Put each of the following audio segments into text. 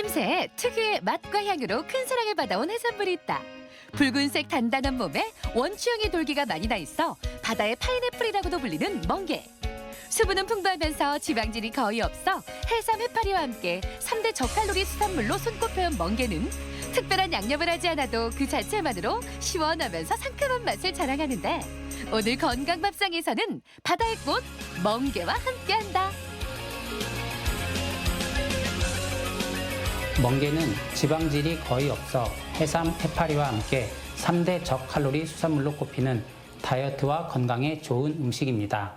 냄새에 특유의 맛과 향으로 큰 사랑을 받아온 해산물이 있다. 붉은색 단단한 몸에 원추형의 돌기가 많이 나 있어 바다의 파인애플이라고도 불리는 멍게. 수분은 풍부하면서 지방질이 거의 없어 해삼, 해파리와 함께 3대 저칼로리 수산물로 손꼽혀온 멍게는 특별한 양념을 하지 않아도 그 자체만으로 시원하면서 상큼한 맛을 자랑하는데, 오늘 건강밥상에서는 바다의 꽃 멍게와 함께한다. 멍게는 지방질이 거의 없어 해삼, 해파리와 함께 3대 저칼로리 수산물로 꼽히는 다이어트와 건강에 좋은 음식입니다.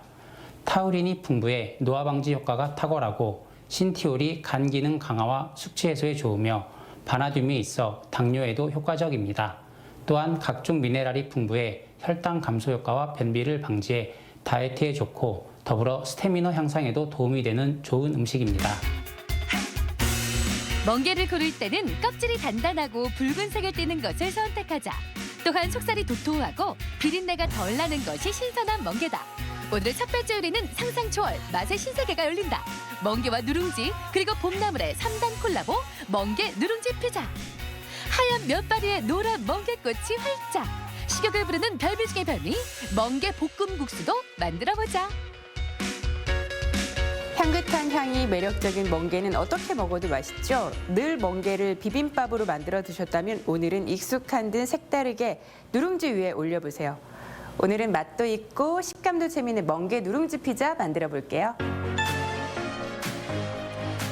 타우린이 풍부해 노화 방지 효과가 탁월하고 신티올이 간 기능 강화와 숙취 해소에 좋으며 바나듐이 있어 당뇨에도 효과적입니다. 또한 각종 미네랄이 풍부해 혈당 감소 효과와 변비를 방지해 다이어트에 좋고 더불어 스태미너 향상에도 도움이 되는 좋은 음식입니다. 멍게를 고를 때는 껍질이 단단하고 붉은색을 띠는 것을 선택하자. 또한 속살이 도톰하고 비린내가 덜 나는 것이 신선한 멍게다. 오늘의 첫 번째 요리는 상상 초월, 맛의 신세계가 열린다. 멍게와 누룽지, 그리고 봄나물의 3단 콜라보 멍게 누룽지 피자. 하얀 면발위에 노란 멍게꽃이 활짝. 식욕을 부르는 별미 중의 별미, 멍게 볶음국수도 만들어보자. 향긋한 향이 매력적인 멍게는 어떻게 먹어도 맛있죠? 늘 멍게를 비빔밥으로 만들어 드셨다면 오늘은 익숙한 듯 색다르게 누룽지 위에 올려보세요. 오늘은 맛도 있고 식감도 재미있는 멍게 누룽지 피자 만들어 볼게요.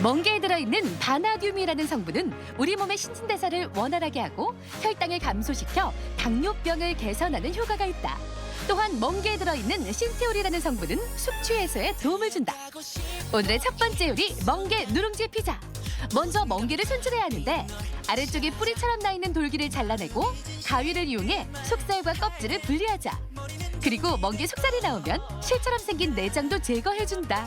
멍게에 들어있는 바나듐이라는 성분은 우리 몸의 신진대사를 원활하게 하고 혈당을 감소시켜 당뇨병을 개선하는 효과가 있다. 또한 멍게에 들어있는 신티올이라는 성분은 숙취 해소에 도움을 준다. 오늘의 첫 번째 요리, 멍게 누룽지 피자. 먼저 멍게를 손질해야 하는데 아래쪽에 뿌리처럼 나 있는 돌기를 잘라내고 가위를 이용해 속살과 껍질을 분리하자. 그리고 멍게 속살이 나오면 실처럼 생긴 내장도 제거해준다.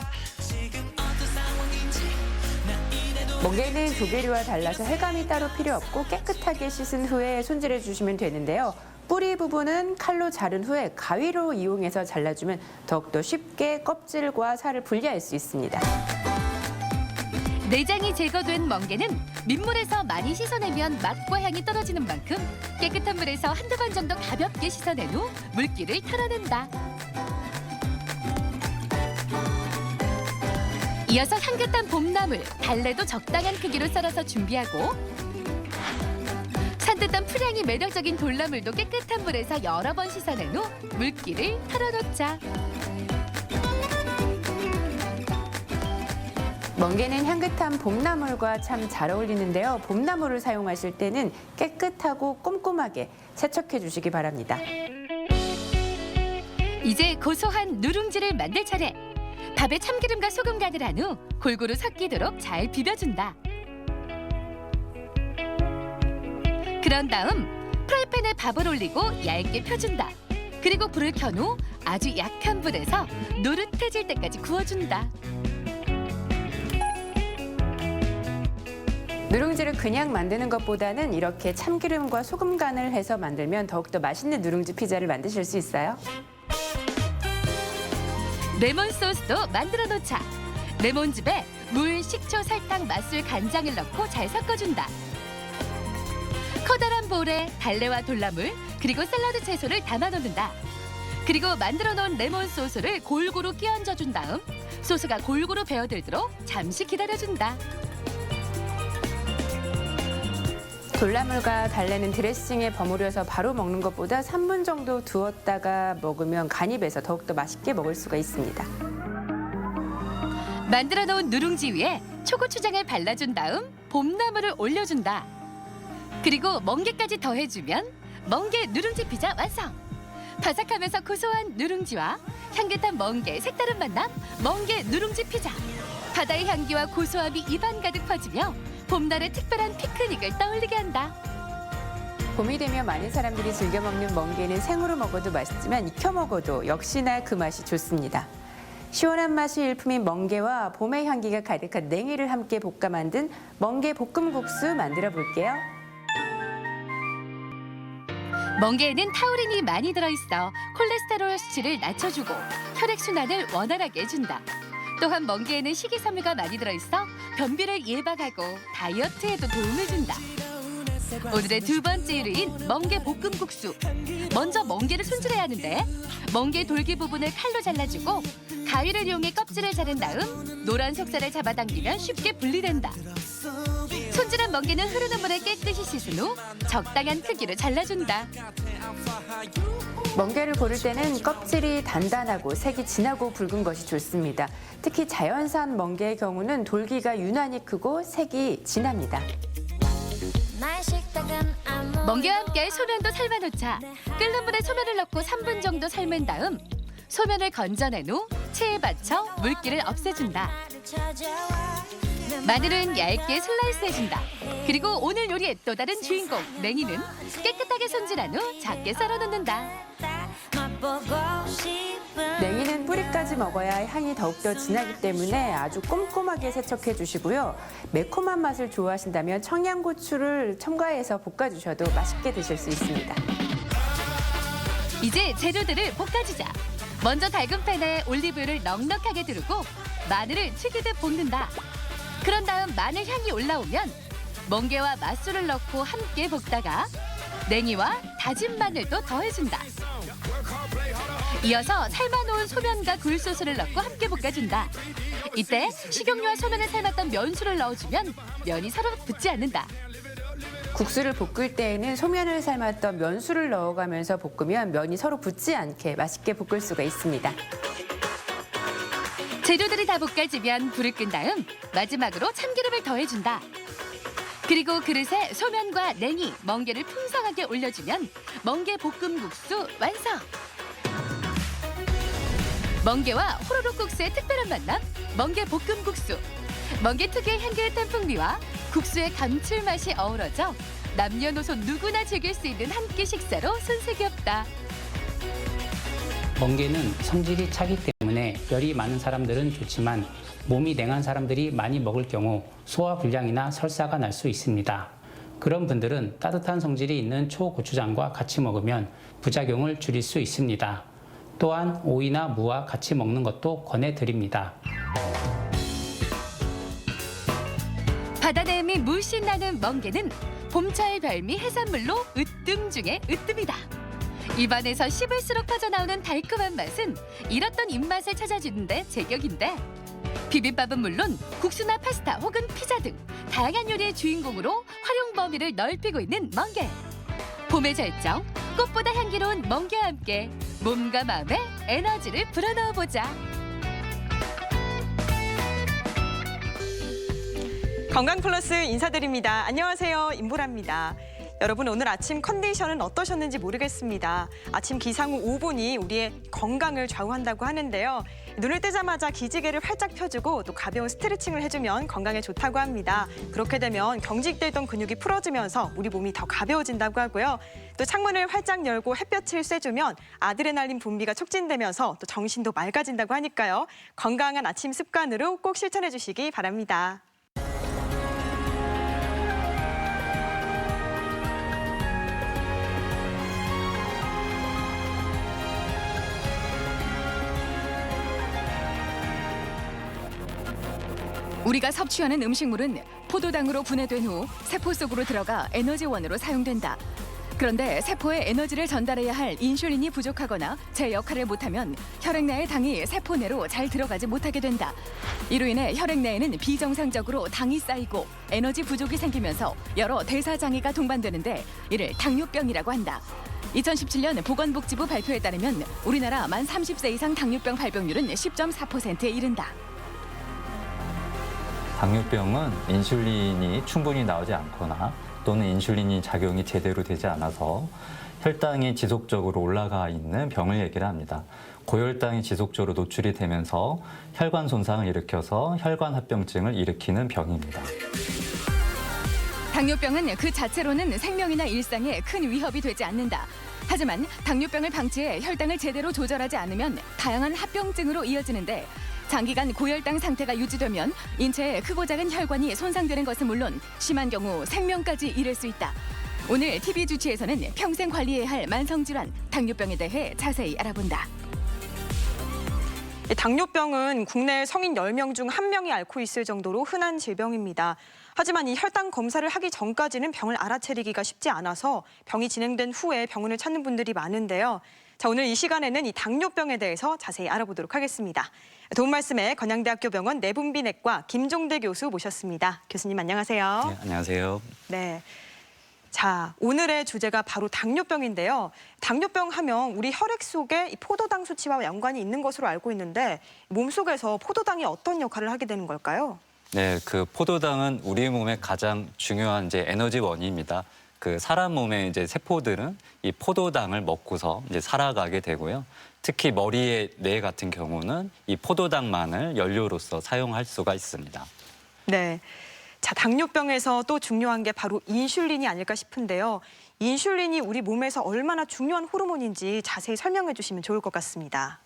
멍게는 조개류와 달라서 혈감이 따로 필요 없고 깨끗하게 씻은 후에 손질해 주시면 되는데요. 뿌리 부분은 칼로 자른 후에 가위로 이용해서 잘라주면 더욱더 쉽게 껍질과 살을 분리할 수 있습니다. 내장이 제거된 멍게는 민물에서 많이 씻어내면 맛과 향이 떨어지는 만큼 깨끗한 물에서 한두 번 정도 가볍게 씻어낸 후 물기를 털어낸다. 이어서 향긋한 봄나물, 달래도 적당한 크기로 썰어서 준비하고, 산뜻한 풀향이 매력적인 돌나물도 깨끗한 물에서 여러 번 씻어낸 후 물기를 털어놓자. 멍게는 향긋한 봄나물과 참 잘 어울리는데요. 봄나물을 사용하실 때는 깨끗하고 꼼꼼하게 세척해 주시기 바랍니다. 이제 고소한 누룽지를 만들 차례. 밥에 참기름과 소금 간을 한 후 골고루 섞이도록 잘 비벼준다. 그런 다음 프라이팬에 밥을 올리고 얇게 펴준다. 그리고 불을 켠 후 아주 약한 불에서 노릇해질 때까지 구워준다. 누룽지를 그냥 만드는 것보다는 이렇게 참기름과 소금 간을 해서 만들면 더욱더 맛있는 누룽지 피자를 만드실 수 있어요. 레몬 소스도 만들어 놓자. 레몬즙에 물, 식초, 설탕, 맛술, 간장을 넣고 잘 섞어준다. 커다란 볼에 달래와 돌나물, 그리고 샐러드 채소를 담아 놓는다. 그리고 만들어 놓은 레몬 소스를 골고루 끼얹어 준 다음 소스가 골고루 배어들도록 잠시 기다려준다. 돌나물과 달래는 드레싱에 버무려서 바로 먹는 것보다 3분 정도 두었다가 먹으면 간이 배서 더욱더 맛있게 먹을 수가 있습니다. 만들어 놓은 누룽지 위에 초고추장을 발라준 다음 봄나물을 올려준다. 그리고 멍게까지 더해주면 멍게 누룽지 피자 완성! 바삭하면서 고소한 누룽지와 향긋한 멍게의 색다른 만남, 멍게 누룽지 피자. 바다의 향기와 고소함이 입안 가득 퍼지며 봄날의 특별한 피크닉을 떠올리게 한다. 봄이 되면 많은 사람들이 즐겨 먹는 멍게는 생으로 먹어도 맛있지만 익혀 먹어도 역시나 그 맛이 좋습니다. 시원한 맛이 일품인 멍게와 봄의 향기가 가득한 냉이를 함께 볶아 만든 멍게 볶음국수 만들어 볼게요. 멍게에는 타우린이 많이 들어있어 콜레스테롤 수치를 낮춰주고 혈액순환을 원활하게 해준다. 또한 멍게에는 식이섬유가 많이 들어있어 변비를 예방하고 다이어트에도 도움을 준다. 오늘의 두 번째 요리인 멍게 볶음국수. 먼저 멍게를 손질해야 하는데 멍게 돌기 부분을 칼로 잘라주고 가위를 이용해 껍질을 자른 다음 노란 속살을 잡아당기면 쉽게 분리된다. 손질한 멍게는 흐르는 물에 깨끗이 씻은 후 적당한 크기로 잘라준다. 멍게를 고를 때는 껍질이 단단하고 색이 진하고 붉은 것이 좋습니다. 특히 자연산 멍게의 경우는 돌기가 유난히 크고 색이 진합니다. 멍게와 함께 소면도 삶아놓자. 끓는 물에 소면을 넣고 3분 정도 삶은 다음 소면을 건져낸 후 체에 받쳐 물기를 없애준다. 마늘은 얇게 슬라이스해준다. 그리고 오늘 요리의 또 다른 주인공 냉이는 깨끗하게 손질한 후 작게 썰어 넣는다. 냉이는 뿌리까지 먹어야 향이 더욱더 진하기 때문에 아주 꼼꼼하게 세척해 주시고요. 매콤한 맛을 좋아하신다면 청양고추를 첨가해서 볶아주셔도 맛있게 드실 수 있습니다. 이제 재료들을 볶아주자. 먼저 달군 팬에 올리브유를 넉넉하게 두르고 마늘을 튀기듯 볶는다. 그런 다음 마늘 향이 올라오면 멍게와 맛술을 넣고 함께 볶다가 냉이와 다진 마늘도 더해준다. 이어서 삶아놓은 소면과 굴소스를 넣고 함께 볶아준다. 이때 식용유와 소면을 삶았던 면수를 넣어주면 면이 서로 붙지 않는다. 국수를 볶을 때에는 소면을 삶았던 면수를 넣어가면서 볶으면 면이 서로 붙지 않게 맛있게 볶을 수가 있습니다. 재료들이 다 볶아지면 불을 끈 다음 마지막으로 참기름을 더해준다. 그리고 그릇에 소면과 냉이, 멍게를 풍성하게 올려주면 멍게 볶음국수 완성! 멍게와 호로록 국수의 특별한 만남, 멍게 볶음국수. 멍게 특유의 향긋한 풍미와 국수의 감칠맛이 어우러져 남녀노소 누구나 즐길 수 있는 한 끼 식사로 손색이 없다. 멍게는 성질이 차기 때문에 열이 많은 사람들은 좋지만 몸이 냉한 사람들이 많이 먹을 경우 소화불량이나 설사가 날 수 있습니다. 그런 분들은 따뜻한 성질이 있는 초고추장과 같이 먹으면 부작용을 줄일 수 있습니다. 또한 오이나 무와 같이 먹는 것도 권해드립니다. 바다내음이 물씬 나는 멍게는 봄철 별미 해산물로 으뜸 중에 으뜸이다. 입안에서 씹을수록 퍼져나오는 달콤한 맛은 잃었던 입맛을 찾아주는데 제격인데 비빔밥은 물론 국수나 파스타 혹은 피자 등 다양한 요리의 주인공으로 활용 범위를 넓히고 있는 멍게. 봄의 절정, 꽃보다 향기로운 멍게와 함께 몸과 마음에 에너지를 불어넣어보자. 건강플러스 인사드립니다. 안녕하세요. 임보라입니다. 여러분 오늘 아침 컨디션은 어떠셨는지 모르겠습니다. 아침 기상 후 5분이 우리의 건강을 좌우한다고 하는데요. 눈을 뜨자마자 기지개를 활짝 펴주고 또 가벼운 스트레칭을 해주면 건강에 좋다고 합니다. 그렇게 되면 경직돼 있던 근육이 풀어지면서 우리 몸이 더 가벼워진다고 하고요. 또 창문을 활짝 열고 햇볕을 쐬주면 아드레날린 분비가 촉진되면서 또 정신도 맑아진다고 하니까요. 건강한 아침 습관으로 꼭 실천해 주시기 바랍니다. 우리가 섭취하는 음식물은 포도당으로 분해된 후 세포 속으로 들어가 에너지원으로 사용된다. 그런데 세포에 에너지를 전달해야 할 인슐린이 부족하거나 제 역할을 못하면 혈액 내의 당이 세포 내로 잘 들어가지 못하게 된다. 이로 인해 혈액 내에는 비정상적으로 당이 쌓이고 에너지 부족이 생기면서 여러 대사장애가 동반되는데 이를 당뇨병이라고 한다. 2017년 보건복지부 발표에 따르면 우리나라 만 30세 이상 당뇨병 발병률은 10.4%에 이른다. 당뇨병은 인슐린이 충분히 나오지 않거나 또는 인슐린이 작용이 제대로 되지 않아서 혈당이 지속적으로 올라가 있는 병을 얘기를 합니다. 고혈당이 지속적으로 노출이 되면서 혈관 손상을 일으켜서 혈관 합병증을 일으키는 병입니다. 당뇨병은 그 자체로는 생명이나 일상에 큰 위협이 되지 않는다. 하지만 당뇨병을 방치해 혈당을 제대로 조절하지 않으면 다양한 합병증으로 이어지는데 장기간 고혈당 상태가 유지되면 인체의 크고 작은 혈관이 손상되는 것은 물론 심한 경우 생명까지 이를 수 있다. 오늘 TV 주치에서는 평생 관리해야 할 만성질환 당뇨병에 대해 자세히 알아본다. 당뇨병은 국내 성인 10명 중 1명이 앓고 있을 정도로 흔한 질병입니다. 하지만 이 혈당 검사를 하기 전까지는 병을 알아차리기가 쉽지 않아서 병이 진행된 후에 병원을 찾는 분들이 많은데요. 자, 오늘 이 시간에는 이 당뇨병에 대해서 자세히 알아보도록 하겠습니다. 도움 말씀에 건양대학교 병원 내분비내과 김종대 교수 모셨습니다. 교수님 안녕하세요. 네, 안녕하세요. 네. 자, 오늘의 주제가 바로 당뇨병인데요. 당뇨병 하면 우리 혈액 속에 이 포도당 수치와 연관이 있는 것으로 알고 있는데 몸속에서 포도당이 어떤 역할을 하게 되는 걸까요? 네, 그 포도당은 우리 몸의 가장 중요한 이제 에너지원입니다. 그 사람 몸의 이제 세포들은 이 포도당을 먹고서 이제 살아가게 되고요. 특히 머리의 뇌 같은 경우는 이 포도당만을 연료로서 사용할 수가 있습니다. 네. 자, 당뇨병에서 또 중요한 게 바로 인슐린이 아닐까 싶은데요. 인슐린이 우리 몸에서 얼마나 중요한 호르몬인지 자세히 설명해 주시면 좋을 것 같습니다.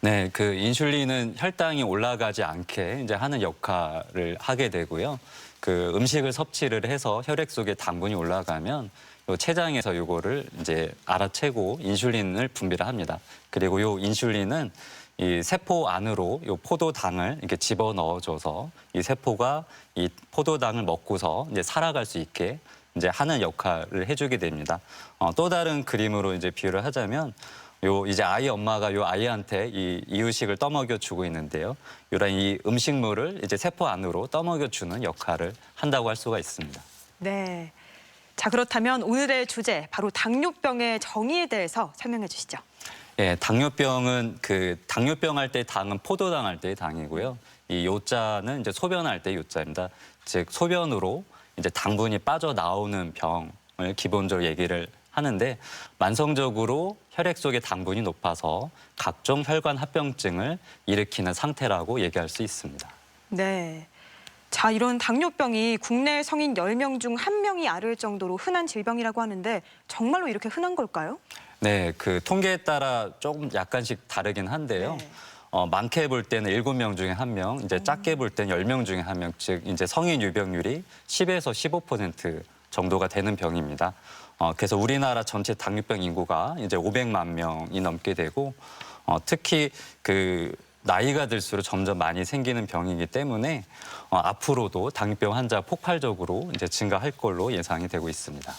네, 그 인슐린은 혈당이 올라가지 않게 이제 하는 역할을 하게 되고요. 그 음식을 섭취를 해서 혈액 속에 당분이 올라가면 요 췌장에서 요거를 이제 알아채고 인슐린을 분비를 합니다. 그리고 요 인슐린은 이 세포 안으로 요 포도당을 이렇게 집어 넣어줘서 이 세포가 이 포도당을 먹고서 이제 살아갈 수 있게 이제 하는 역할을 해주게 됩니다. 또 다른 그림으로 이제 비유를 하자면 요 이제 아이 엄마가 요 아이한테 이 이유식을 떠먹여 주고 있는데요. 요런 이 음식물을 이제 세포 안으로 떠먹여 주는 역할을 한다고 할 수가 있습니다. 네. 자, 그렇다면 오늘의 주제 바로 당뇨병의 정의에 대해서 설명해 주시죠. 예, 당뇨병은 그 당뇨병 할 때 당은 포도당 할 때의 당이고요. 이 요자는 이제 소변할 때 요자입니다. 즉 소변으로 이제 당분이 빠져나오는 병을 기본적으로 얘기를 하는데 만성적으로 혈액 속에 당분이 높아서 각종 혈관 합병증을 일으키는 상태라고 얘기할 수 있습니다. 네. 자, 이런 당뇨병이 국내 성인 10명 중 1명이 앓을 정도로 흔한 질병이라고 하는데 정말로 이렇게 흔한 걸까요? 네, 그 통계에 따라 조금 약간씩 다르긴 한데요. 네. 많게 볼 때는 7명 중에 1명, 이제 작게 볼 때는 10명 중에 1명, 즉 이제 성인 유병률이 10에서 15% 정도가 되는 병입니다. 그래서 우리나라 전체 당뇨병 인구가 이제 500만 명이 넘게 되고 특히 그 나이가 들수록 점점 많이 생기는 병이기 때문에 앞으로도 당뇨병 환자 폭발적으로 이제 증가할 걸로 예상이 되고 있습니다.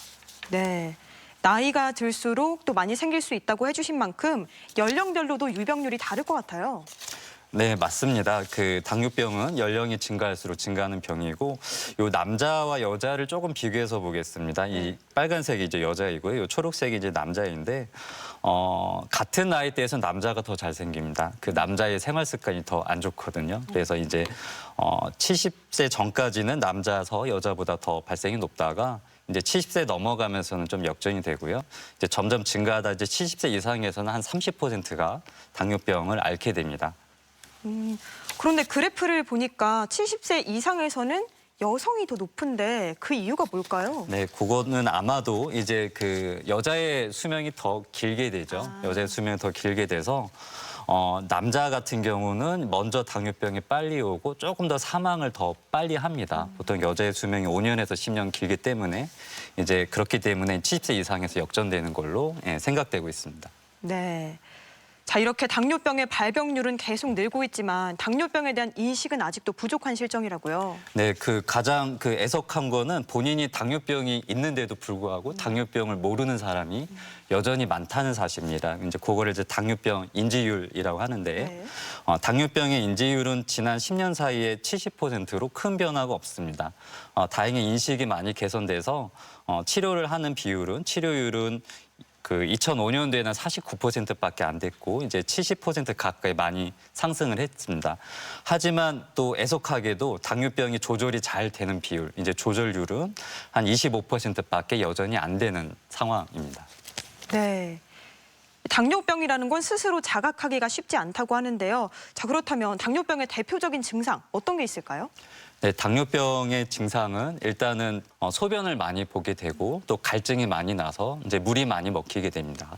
네. 나이가 들수록 또 많이 생길 수 있다고 해주신 만큼 연령별로도 유병률이 다를 것 같아요. 네, 맞습니다. 그 당뇨병은 연령이 증가할수록 증가하는 병이고, 요 남자와 여자를 조금 비교해서 보겠습니다. 이 빨간색이 이제 여자이고요, 요 초록색이 이제 남자인데, 같은 나이대에서 남자가 더 잘생깁니다. 그 남자의 생활 습관이 더 안 좋거든요. 그래서 이제 70세 전까지는 남자서 여자보다 더 발생이 높다가 이제 70세 넘어가면서는 좀 역전이 되고요. 이제 점점 증가하다 이제 70세 이상에서는 한 30%가 당뇨병을 앓게 됩니다. 그런데 그래프를 보니까 70세 이상에서는 여성이 더 높은데 그 이유가 뭘까요? 네, 그거는 아마도 이제 그 여자의 수명이 더 길게 되죠. 여자의 수명이 더 길게 돼서 남자 같은 경우는 먼저 당뇨병이 빨리 오고 조금 더 사망을 더 빨리 합니다. 보통 여자의 수명이 5년에서 10년 길기 때문에 이제 그렇기 때문에 70세 이상에서 역전되는 걸로 생각되고 있습니다. 네. 자, 이렇게 당뇨병의 발병률은 계속 늘고 있지만 당뇨병에 대한 인식은 아직도 부족한 실정이라고요. 네, 그 가장 그 애석한 거는 본인이 당뇨병이 있는데도 불구하고 당뇨병을 모르는 사람이 여전히 많다는 사실입니다. 이제 그거를 이제 당뇨병 인지율이라고 하는데 네. 당뇨병의 인지율은 지난 10년 사이에 70%로 큰 변화가 없습니다. 다행히 인식이 많이 개선돼서 치료를 하는 치료율은 그 2005년도에는 49%밖에 안 됐고 이제 70% 가까이 많이 상승을 했습니다. 하지만 또 애석하게도 당뇨병이 조절이 잘 되는 비율, 이제 조절률은 한 25%밖에 여전히 안 되는 상황입니다. 네. 당뇨병이라는 건 스스로 자각하기가 쉽지 않다고 하는데요. 자, 그렇다면 당뇨병의 대표적인 증상 어떤 게 있을까요? 네, 당뇨병의 증상은 일단은 소변을 많이 보게 되고 또 갈증이 많이 나서 이제 물이 많이 먹히게 됩니다.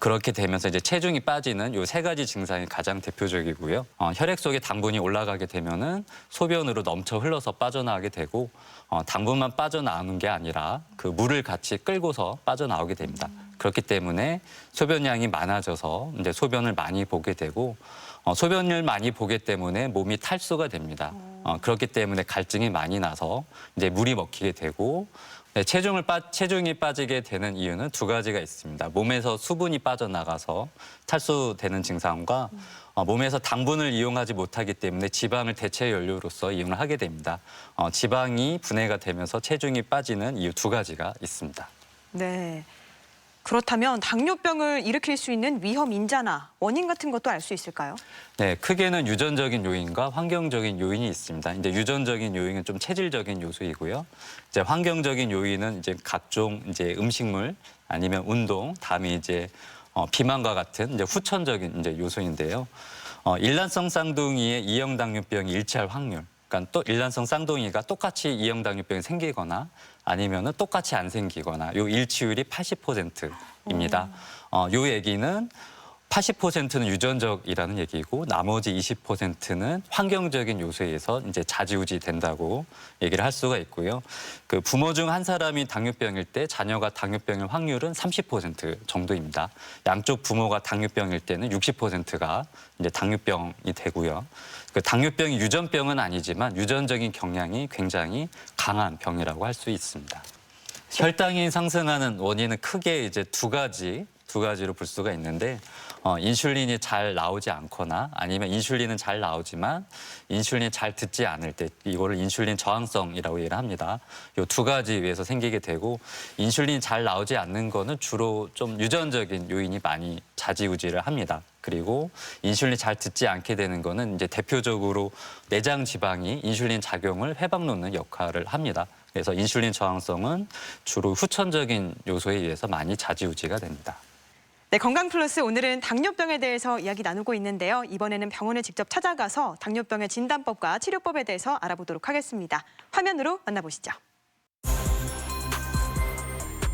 그렇게 되면서 이제 체중이 빠지는 요 3가지 증상이 가장 대표적이고요. 혈액 속에 당분이 올라가게 되면은 소변으로 넘쳐 흘러서 빠져나가게 되고 당분만 빠져나오는 게 아니라 그 물을 같이 끌고서 빠져나오게 됩니다. 그렇기 때문에 소변량이 많아져서 이제 소변을 많이 보게 되고 소변을 많이 보기 때문에 몸이 탈수가 됩니다. 그렇기 때문에 갈증이 많이 나서 이제 물이 먹히게 되고 체중이 빠지게 되는 이유는 두 가지가 있습니다. 몸에서 수분이 빠져나가서 탈수되는 증상과 몸에서 당분을 이용하지 못하기 때문에 지방을 대체 연료로서 이용을 하게 됩니다. 지방이 분해가 되면서 체중이 빠지는 이유 두 가지가 있습니다. 네. 그렇다면 당뇨병을 일으킬 수 있는 위험 인자나 원인 같은 것도 알 수 있을까요? 네, 크게는 유전적인 요인과 환경적인 요인이 있습니다. 이제 유전적인 요인은 좀 체질적인 요소이고요. 이제 환경적인 요인은 이제 각종 이제 음식물 아니면 운동, 다음에 이제 비만과 같은 이제 후천적인 이제 요소인데요. 일란성 쌍둥이의 2형 당뇨병이 일치할 확률. 그러니까 또 일란성 쌍둥이가 똑같이 2형 당뇨병이 생기거나 아니면은 똑같이 안 생기거나 요 일치율이 80%입니다. 요 얘기는 80%는 유전적이라는 얘기고 나머지 20%는 환경적인 요소에 의해서 이제 좌지우지 된다고 얘기를 할 수가 있고요. 그 부모 중 한 사람이 당뇨병일 때 자녀가 당뇨병일 확률은 30% 정도입니다. 양쪽 부모가 당뇨병일 때는 60%가 이제 당뇨병이 되고요. 그 당뇨병이 유전병은 아니지만 유전적인 경향이 굉장히 강한 병이라고 할 수 있습니다. 혈당이 상승하는 원인은 크게 이제 두 가지로 볼 수가 있는데 인슐린이 잘 나오지 않거나 아니면 인슐린은 잘 나오지만 인슐린이 잘 듣지 않을 때 이거를 인슐린 저항성이라고 얘기를 합니다. 이 두 가지 위해서 생기게 되고 인슐린이 잘 나오지 않는 거는 주로 좀 유전적인 요인이 많이 좌지우지를 합니다. 그리고 인슐린이 잘 듣지 않게 되는 거는 이제 대표적으로 내장 지방이 인슐린 작용을 회방 놓는 역할을 합니다. 그래서 인슐린 저항성은 주로 후천적인 요소에 의해서 많이 좌지우지가 됩니다. 네, 건강플러스 오늘은 당뇨병에 대해서 이야기 나누고 있는데요. 이번에는 병원에 직접 찾아가서 당뇨병의 진단법과 치료법에 대해서 알아보도록 하겠습니다. 화면으로 만나보시죠.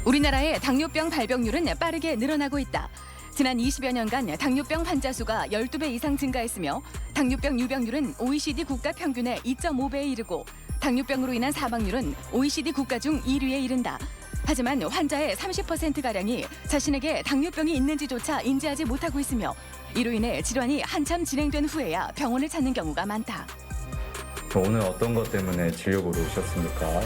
우리나라의 당뇨병 발병률은 빠르게 늘어나고 있다. 지난 20여 년간 당뇨병 환자 수가 12배 이상 증가했으며 당뇨병 유병률은 OECD 국가 평균의 2.5배에 이르고 당뇨병으로 인한 사망률은 OECD 국가 중 1위에 이른다. 하지만 환자의 30%가량이 자신에게 당뇨병이 있는지조차 인지하지 못하고 있으며 이로 인해 질환이 한참 진행된 후에야 병원을 찾는 경우가 많다. 오늘 어떤 것 때문에 진료 보러 오셨습니까?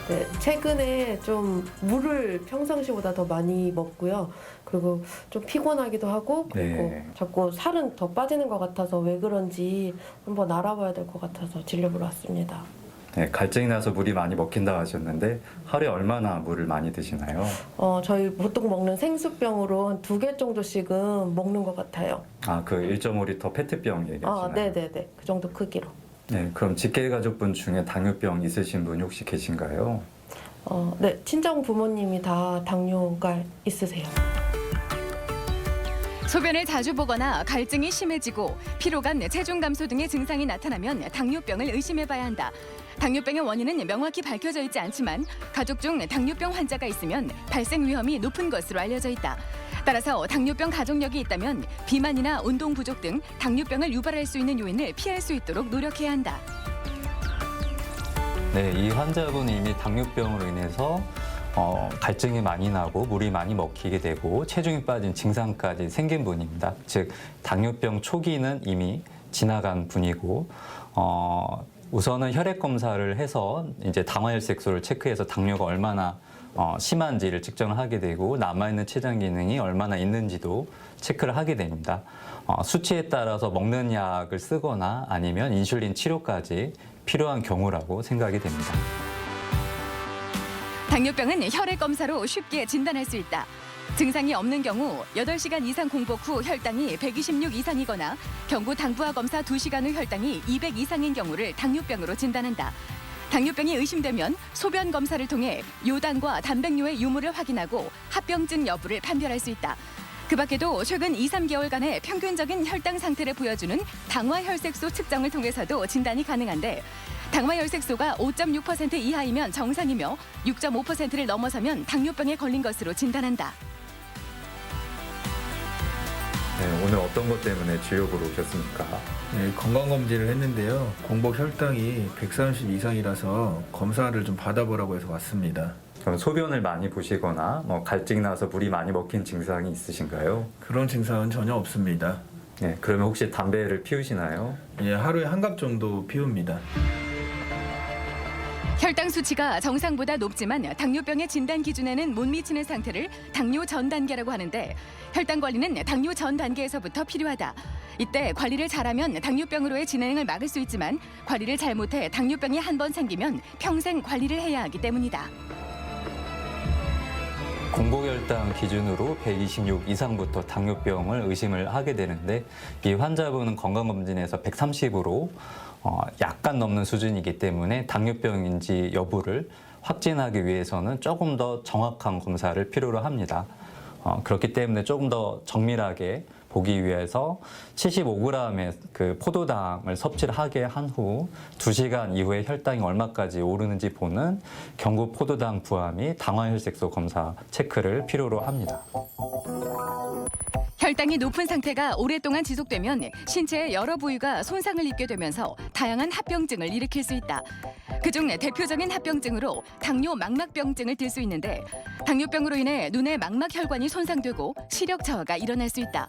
네, 최근에 좀 물을 평상시보다 더 많이 먹고요. 그리고 좀 피곤하기도 하고 그리고 네. 자꾸 살은 더 빠지는 것 같아서 왜 그런지 한번 알아봐야 될 것 같아서 진료 보러 왔습니다. 네, 갈증이 나서 물이 많이 먹힌다고 하셨는데 하루에 얼마나 물을 많이 드시나요? 저희 보통 먹는 생수병으로 한 2개 정도씩은 먹는 것 같아요. 아, 그 1.5리터 페트병 얘기하시나요? 네네네. 그 정도 크기로. 네, 그럼 직계 가족분 중에 당뇨병 있으신 분 혹시 계신가요? 네, 친정 부모님이 다 당뇨가 있으세요. 소변을 자주 보거나 갈증이 심해지고 피로감, 체중 감소 등의 증상이 나타나면 당뇨병을 의심해봐야 한다. 당뇨병의 원인은 명확히 밝혀져 있지 않지만 가족 중 당뇨병 환자가 있으면 발생 위험이 높은 것으로 알려져 있다. 따라서 당뇨병 가족력이 있다면 비만이나 운동 부족 등 당뇨병을 유발할 수 있는 요인을 피할 수 있도록 노력해야 한다. 네, 이 환자분은 이미 당뇨병으로 인해서 갈증이 많이 나고 물이 많이 먹히게 되고 체중이 빠진 증상까지 생긴 분입니다. 즉 당뇨병 초기는 이미 지나간 분이고 우선은 혈액 검사를 해서 이제 당화혈색소를 체크해서 당뇨가 얼마나 심한지를 측정을 하게 되고 남아있는 췌장 기능이 얼마나 있는지도 체크를 하게 됩니다. 수치에 따라서 먹는 약을 쓰거나 아니면 인슐린 치료까지 필요한 경우라고 생각이 됩니다. 당뇨병은 혈액 검사로 쉽게 진단할 수 있다. 증상이 없는 경우 8시간 이상 공복 후 혈당이 126 이상이거나 경구 당부화 검사 2시간 후 혈당이 200 이상인 경우를 당뇨병으로 진단한다. 당뇨병이 의심되면 소변 검사를 통해 요당과 단백뇨의 유무를 확인하고 합병증 여부를 판별할 수 있다. 그 밖에도 최근 2, 3개월간의 평균적인 혈당 상태를 보여주는 당화혈색소 측정을 통해서도 진단이 가능한데 당화혈색소가 5.6% 이하이면 정상이며 6.5%를 넘어서면 당뇨병에 걸린 것으로 진단한다. 네, 오늘 어떤 것 때문에 진료 보러 오셨습니까? 네, 건강검진을 했는데요. 공복 혈당이 130 이상이라서 검사를 좀 받아보라고 해서 왔습니다. 그럼 소변을 많이 보시거나 갈증 나서 물이 많이 먹힌 증상이 있으신가요? 그런 증상은 전혀 없습니다. 네, 그러면 혹시 담배를 피우시나요? 예, 하루에 한 갑 정도 피웁니다. 혈당 수치가 정상보다 높지만 당뇨병의 진단 기준에는 못 미치는 상태를 당뇨 전 단계라고 하는데 혈당 관리는 당뇨 전 단계에서부터 필요하다. 이때 관리를 잘하면 당뇨병으로의 진행을 막을 수 있지만 관리를 잘못해 당뇨병이 한 번 생기면 평생 관리를 해야 하기 때문이다. 공복혈당 기준으로 126 이상부터 당뇨병을 의심을 하게 되는데 이 환자분은 건강검진에서 130으로 약간 넘는 수준이기 때문에 당뇨병인지 여부를 확진하기 위해서는 조금 더 정확한 검사를 필요로 합니다. 그렇기 때문에 조금 더 정밀하게 보기 위해서 75g의 그 포도당을 섭취를 하게 한 후 2시간 이후에 혈당이 얼마까지 오르는지 보는 경구 포도당 부하 및 당화혈색소 검사 체크를 필요로 합니다. 혈당이 높은 상태가 오랫동안 지속되면 신체의 여러 부위가 손상을 입게 되면서 다양한 합병증을 일으킬 수 있다. 그중 대표적인 합병증으로 당뇨 망막병증을 들 수 있는데 당뇨병으로 인해 눈의 망막 혈관이 손상되고 시력 저하가 일어날 수 있다.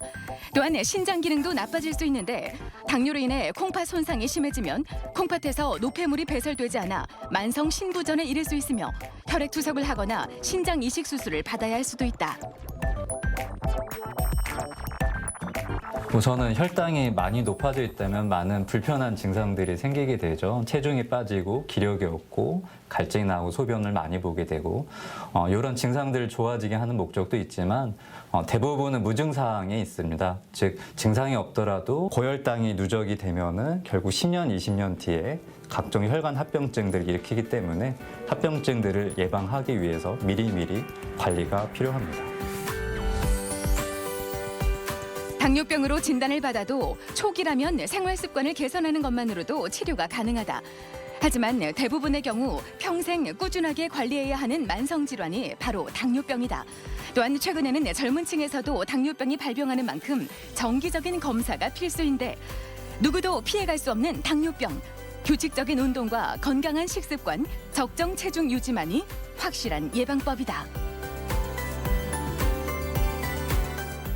또한 신장 기능도 나빠질 수 있는데 당뇨로 인해 콩팥 손상이 심해지면 콩팥에서 노폐물이 배설되지 않아 만성 신부전에 이를 수 있으며 혈액 투석을 하거나 신장 이식 수술을 받아야 할 수도 있다. 우선은 혈당이 많이 높아져 있다면 많은 불편한 증상들이 생기게 되죠. 체중이 빠지고 기력이 없고 갈증이 나고 소변을 많이 보게 되고 이런 증상들을 좋아지게 하는 목적도 있지만 대부분은 무증상에 있습니다. 즉 증상이 없더라도 고혈당이 누적이 되면은 결국 10년, 20년 뒤에 각종 혈관 합병증들을 일으키기 때문에 합병증들을 예방하기 위해서 미리미리 관리가 필요합니다. 당뇨병으로 진단을 받아도 초기라면 생활 습관을 개선하는 것만으로도 치료가 가능하다. 하지만 대부분의 경우 평생 꾸준하게 관리해야 하는 만성 질환이 바로 당뇨병이다. 또한 최근에는 젊은 층에서도 당뇨병이 발병하는 만큼 정기적인 검사가 필수인데 누구도 피해갈 수 없는 당뇨병. 규칙적인 운동과 건강한 식습관, 적정 체중 유지만이 확실한 예방법이다.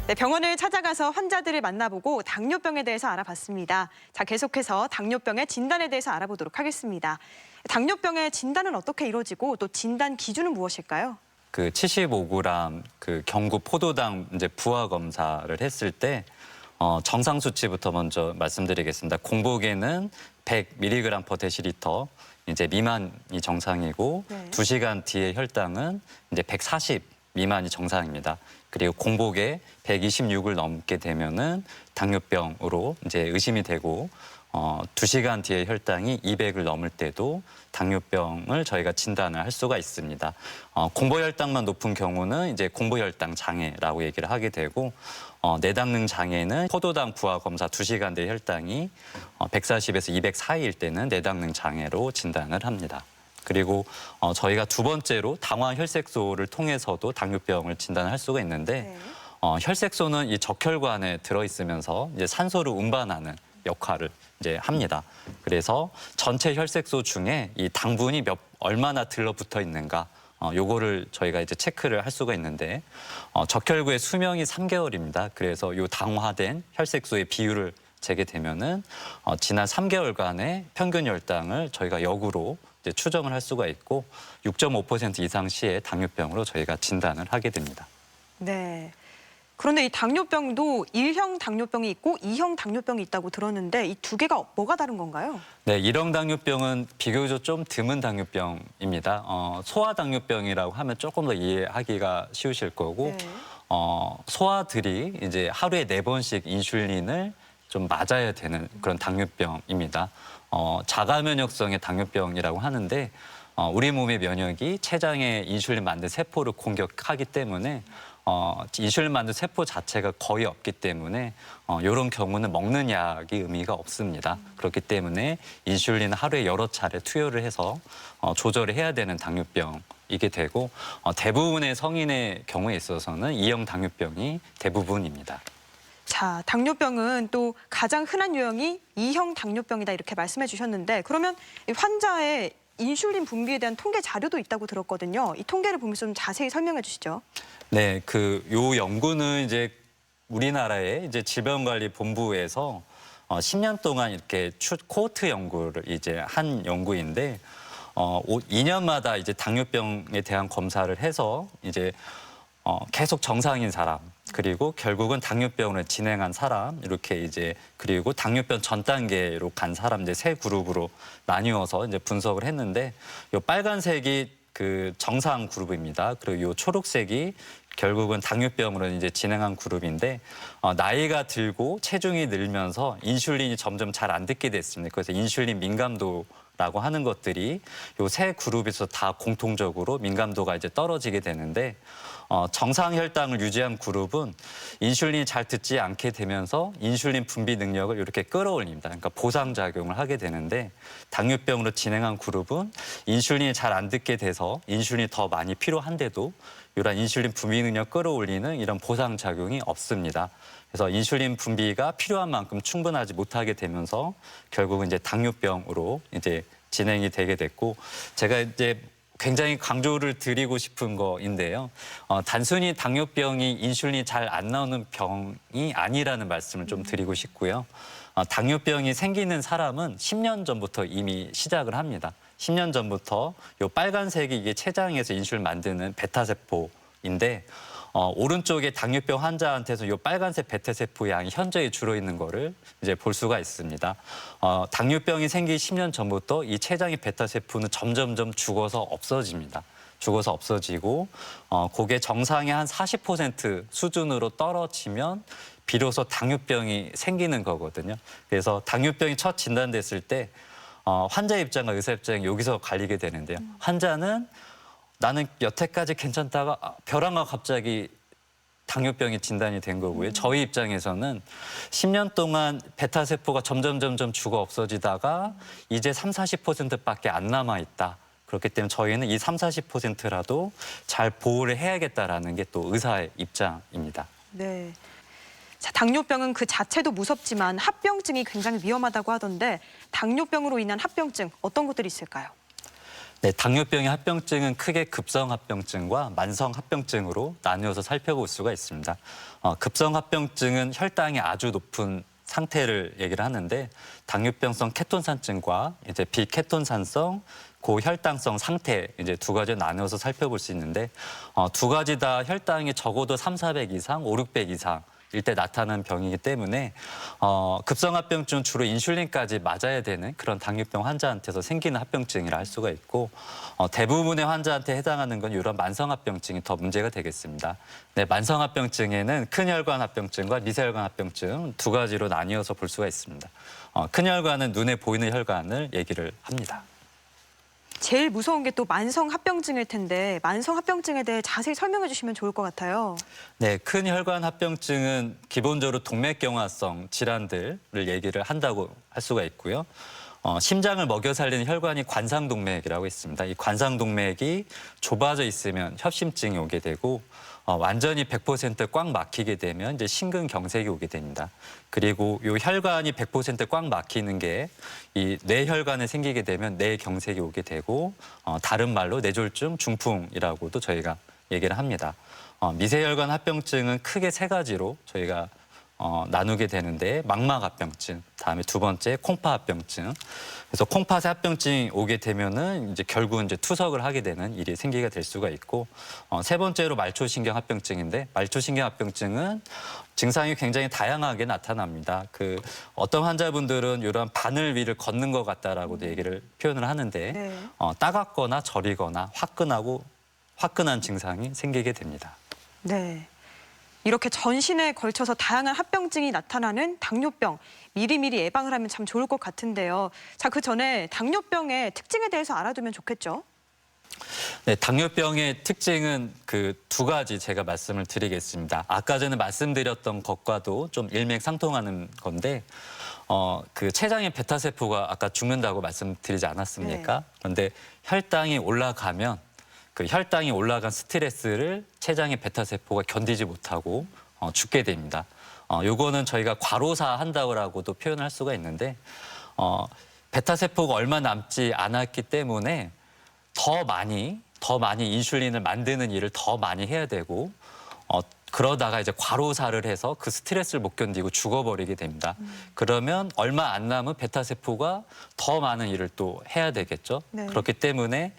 네, 병원을 찾아가서 환자들을 만나보고 당뇨병에 대해서 알아봤습니다. 자, 계속해서 당뇨병의 진단에 대해서 알아보도록 하겠습니다. 당뇨병의 진단은 어떻게 이루어지고 또 진단 기준은 무엇일까요? 그 75g 그 경구 포도당 이제 부하 검사를 했을 때 정상 수치부터 먼저 말씀드리겠습니다. 공복에는 100mg/dL 이제 미만이 정상이고 네. 2시간 뒤에 혈당은 이제 140 미만이 정상입니다. 그리고 공복에 126을 넘게 되면은 당뇨병으로 이제 의심이 되고 2시간 뒤에 혈당이 200을 넘을 때도 당뇨병을 저희가 진단을 할 수가 있습니다. 공복혈당만 높은 경우는 이제 공복혈당 장애라고 얘기를 하게 되고 내당능 장애는 포도당 부하 검사 2시간 뒤에 혈당이 140에서 200 사이일 때는 내당능 장애로 진단을 합니다. 그리고 저희가 두 번째로 당화혈색소를 통해서도 당뇨병을 진단할 수가 있는데 네. 혈색소는 이 적혈관에 들어있으면서 이제 산소를 운반하는 역할을 이제 합니다. 그래서 전체 혈색소 중에 이 당분이 얼마나 들러붙어 있는가 요거를 저희가 이제 체크를 할 수가 있는데 적혈구의 수명이 3개월입니다. 그래서 요 당화된 혈색소의 비율을 재게 되면은 지난 3개월간의 평균 혈당을 저희가 역으로 이제 추정을 할 수가 있고 6.5% 이상 시에 당뇨병으로 저희가 진단을 하게 됩니다. 네. 그런데 이 당뇨병도 1형 당뇨병이 있고 2형 당뇨병이 있다고 들었는데 이 두 개가 뭐가 다른 건가요? 네, 1형 당뇨병은 비교적 좀 드문 당뇨병입니다. 소아당뇨병이라고 하면 조금 더 이해하기가 쉬우실 거고 네. 소아들이 이제 하루에 4번씩 인슐린을 좀 맞아야 되는 그런 당뇨병입니다. 자가면역성의 당뇨병이라고 하는데 우리 몸의 면역이 췌장에 인슐린 만든 세포를 공격하기 때문에 인슐린 만든 세포 자체가 거의 없기 때문에 이런 경우는 먹는 약이 의미가 없습니다. 그렇기 때문에 인슐린을 하루에 여러 차례 투여를 해서 조절을 해야 되는 당뇨병이게 되고 대부분의 성인의 경우에 있어서는 2형 당뇨병이 대부분입니다. 자, 당뇨병은 또 가장 흔한 유형이 2형 당뇨병이다 이렇게 말씀해 주셨는데 그러면 이 환자의 인슐린 분비에 대한 통계 자료도 있다고 들었거든요. 이 통계를 보면서 좀 자세히 설명해 주시죠. 네, 요 연구는 이제 우리나라의 이제 질병관리본부에서 10년 동안 이렇게 코호트 연구를 이제 한 연구인데 2년마다 이제 당뇨병에 대한 검사를 해서 이제 계속 정상인 사람 그리고 결국은 당뇨병을 진행한 사람 이렇게 이제 그리고 당뇨병 전 단계로 간 사람 이제 세 그룹으로 나뉘어서 이제 분석을 했는데 요 빨간색이 그 정상 그룹입니다. 그리고 요 초록색이 결국은 당뇨병으로 이제 진행한 그룹인데 나이가 들고 체중이 늘면서 인슐린이 점점 잘 안 듣게 됐습니다. 그래서 인슐린 민감도라고 하는 것들이 요 세 그룹에서 다 공통적으로 민감도가 이제 떨어지게 되는데 정상 혈당을 유지한 그룹은 인슐린이 잘 듣지 않게 되면서 인슐린 분비 능력을 이렇게 끌어올립니다. 그러니까 보상작용을 하게 되는데 당뇨병으로 진행한 그룹은 인슐린이 잘 안 듣게 돼서 인슐린이 더 많이 필요한데도 이런 인슐린 분비 능력 끌어올리는 이런 보상작용이 없습니다. 그래서 인슐린 분비가 필요한 만큼 충분하지 못하게 되면서 결국은 이제 당뇨병으로 이제 진행이 되게 됐고 제가 이제 굉장히 강조를 드리고 싶은 거인데요. 단순히 당뇨병이 인슐린이 잘 안 나오는 병이 아니라는 말씀을 좀 드리고 싶고요. 당뇨병이 생기는 사람은 10년 전부터 이미 시작을 합니다. 10년 전부터 요 빨간색이 이게 췌장에서 인슐린 만드는 베타세포인데 오른쪽에 당뇨병 환자한테서 요 빨간색 베타세포 양이 현저히 줄어 있는 거를 이제 볼 수가 있습니다. 당뇨병이 생기 10년 전부터 이 췌장의 베타세포는 점점점 죽어서 없어집니다. 죽어서 없어지고 그게 정상의 한 40% 수준으로 떨어지면 비로소 당뇨병이 생기는 거거든요. 그래서 당뇨병이 첫 진단됐을 때 환자 입장과 의사 입장이 여기서 갈리게 되는데요. 환자는 나는 여태까지 괜찮다가 벼랑과 갑자기 당뇨병이 진단이 된 거고요. 저희 입장에서는 10년 동안 베타세포가 점점 죽어 없어지다가 이제 40%밖에 안 남아있다. 그렇기 때문에 저희는 이 40%라도 잘 보호를 해야겠다라는 게 또 의사의 입장입니다. 네. 자, 당뇨병은 그 자체도 무섭지만 합병증이 굉장히 위험하다고 하던데 당뇨병으로 인한 합병증 어떤 것들이 있을까요? 네, 당뇨병의 합병증은 크게 급성 합병증과 만성 합병증으로 나누어서 살펴볼 수가 있습니다. 급성 합병증은 혈당이 아주 높은 상태를 얘기를 하는데 당뇨병성 케톤산증과 이제 비케톤산성 고혈당성 상태 이제 두 가지 나누어서 살펴볼 수 있는데 두 가지 다 혈당이 적어도 300, 400 이상, 500, 600 이상 일때 나타나는 병이기 때문에 급성 합병증은 주로 인슐린까지 맞아야 되는 그런 당뇨병 환자한테서 생기는 합병증이라 할 수가 있고 대부분의 환자한테 해당하는 건 이런 만성 합병증이 더 문제가 되겠습니다. 네, 만성 합병증에는 큰 혈관 합병증과 미세혈관 합병증 두 가지로 나뉘어서 볼 수가 있습니다. 큰 혈관은 눈에 보이는 혈관을 얘기를 합니다. 제일 무서운 게 또 만성 합병증일 텐데 만성 합병증에 대해 자세히 설명해 주시면 좋을 것 같아요. 네, 큰 혈관 합병증은 기본적으로 동맥경화성 질환들을 얘기를 한다고 할 수가 있고요. 심장을 먹여 살리는 혈관이 관상동맥이라고 있습니다. 이 관상동맥이 좁아져 있으면 협심증이 오게 되고 완전히 100% 꽉 막히게 되면 이제 심근경색이 오게 됩니다. 그리고 이 혈관이 100% 꽉 막히는 게 이 뇌혈관에 생기게 되면 뇌경색이 오게 되고 다른 말로 뇌졸중, 중풍이라고도 저희가 얘기를 합니다. 미세혈관 합병증은 크게 세 가지로 저희가 나누게 되는데 망막합병증, 다음에 두 번째 콩파합병증. 그래서 콩팥에 합병증이 오게 되면은 이제 결국은 이제 투석을 하게 되는 일이 생기게 될 수가 있고 세 번째로 말초신경 합병증인데 말초신경 합병증은 증상이 굉장히 다양하게 나타납니다. 어떤 환자분들은 이런 바늘 위를 걷는 것 같다라고도 얘기를 표현을 하는데 네. 따갑거나 저리거나 화끈한 증상이 생기게 됩니다. 네. 이렇게 전신에 걸쳐서 다양한 합병증이 나타나는 당뇨병, 미리미리 예방을 하면 참 좋을 것 같은데요. 자, 그 전에 당뇨병의 특징에 대해서 알아두면 좋겠죠? 네, 당뇨병의 특징은 그 두 가지 제가 말씀을 드리겠습니다. 아까 전에 말씀드렸던 것과도 좀 일맥상통하는 건데 그 췌장의 베타세포가 아까 죽는다고 말씀드리지 않았습니까? 네. 그런데 혈당이 올라가면 그 혈당이 올라간 스트레스를 췌장의 베타세포가 견디지 못하고 죽게 됩니다. 요거는 저희가 과로사한다고도 표현할 수가 있는데 베타세포가 얼마 남지 않았기 때문에 더 많이 인슐린을 만드는 일을 더 많이 해야 되고 그러다가 이제 과로사를 해서 그 스트레스를 못 견디고 죽어버리게 됩니다. 그러면 얼마 안 남은 베타 세포가 더 많은 일을 또 해야 되겠죠. 네. 그렇기 때문에